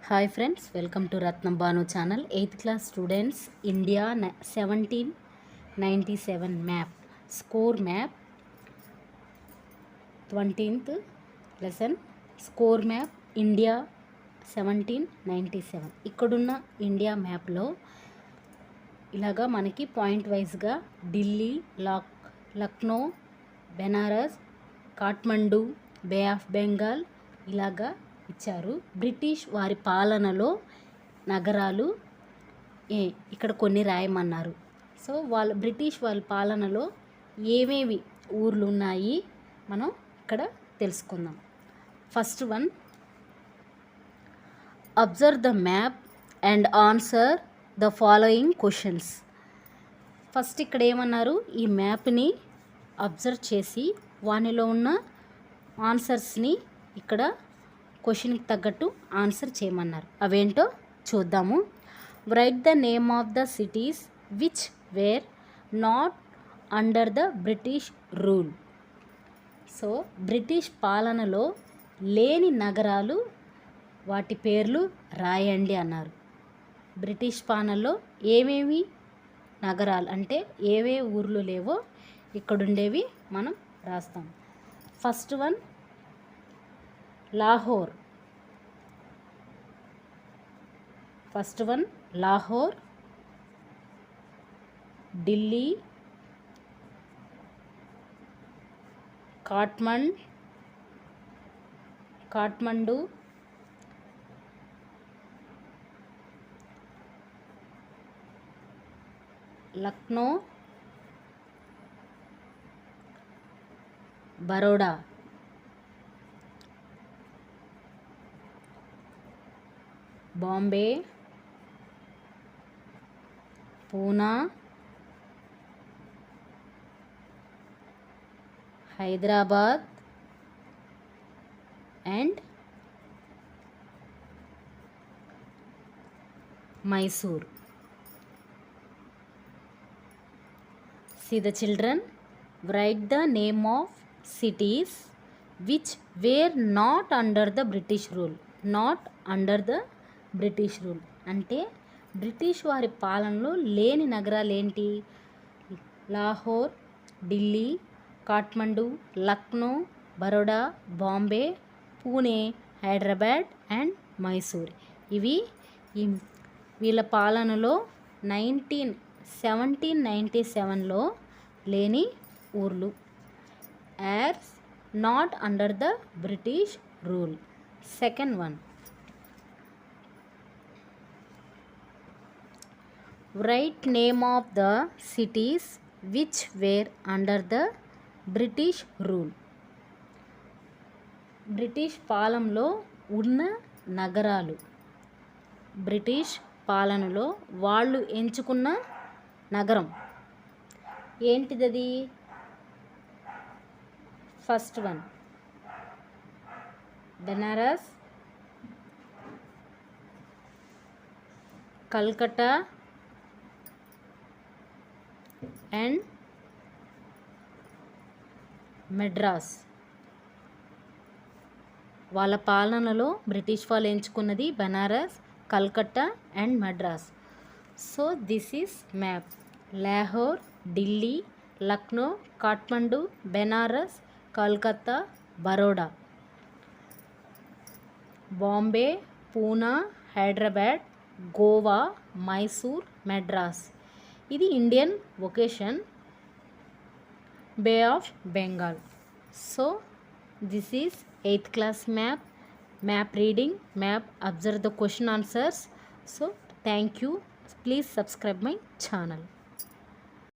Hi friends, welcome to Ratnam Bhanu channel. 8th class students, India 1797 map, score map, 20th lesson, score map India 1797. ఇక్కడున్న India మ్యాప్లో ఇలాగా మనకి point వైజ్గా ఢిల్లీ, లక్నో, బెనారస్, కాఠ్మండు, బే of Bengal ఇలాగా ఇచ్చారు. బ్రిటిష్ వారి పాలనలో నగరాలు ఇక్కడ కొన్ని రాయమన్నారు. సో బ్రిటిష్ వాళ్ళ పాలనలో ఏమేవి ఊర్లు ఉన్నాయి మనం ఇక్కడ తెలుసుకుందాం. First one, observe the map and answer the following questions. First ఇక్కడ ఏమన్నారు, ఈ మ్యాప్ని అబ్జర్వ్ చేసి వానిలో ఉన్న ఆన్సర్స్ని ఇక్కడ క్వశ్చన్కి తగ్గట్టు ఆన్సర్ చేయమన్నారు. అవేంటో చూద్దాము. Write the name of the cities which were not under the British rule. So British పాలనలో లేని నగరాలు వాటి పేర్లు రాయండి అన్నారు. బ్రిటిష్ పాలనలో ఏమేమి నగరాలు అంటే ఏవే ఊర్లు లేవో ఇక్కడుండేవి మనం రాస్తాం. First one Lahore. First one Lahore, Delhi, Kathmandu, Lucknow, Baroda, Bombay, Poona, Hyderabad and Mysore. See the children, write the name of cities which were not under the British rule. Not under the British rule అంటే బ్రిటిష్ వారి పాలనలో లేని నగరాలు ఏంటి? లాహోర్, ఢిల్లీ, కాఠ్మండు, లక్నో, బరోడా, బాంబే, పూణే, హైదరాబాద్ అండ్ మైసూర్. ఇవి వీళ్ళ పాలనలో 1797లో లేని ఊర్లు. As not under the British rule. Second one, right name of the cities which were under the British rule. British పాలనలో ఉన్న నగరాలు, బ్రిటిష్ పాలనలో వాళ్ళు ఎంచుకున్న నగరం ఏంటిదది? First one Benares, Calcutta and Madras. వాళ్ళ పాలనలో బ్రిటిష్ వాళ్ళు ఎంచుకున్నది Benares, Calcutta and Madras. So this is map. Lahore, Delhi, Lucknow, Kathmandu, Benares, Calcutta, Baroda, Bombay, Poona, Hyderabad, Goa, Mysore, Madras. ఇది Indian ocean, bay of Bengal. So this is 8th class map reading, map observe the question answers. So thank you. Please subscribe my channel.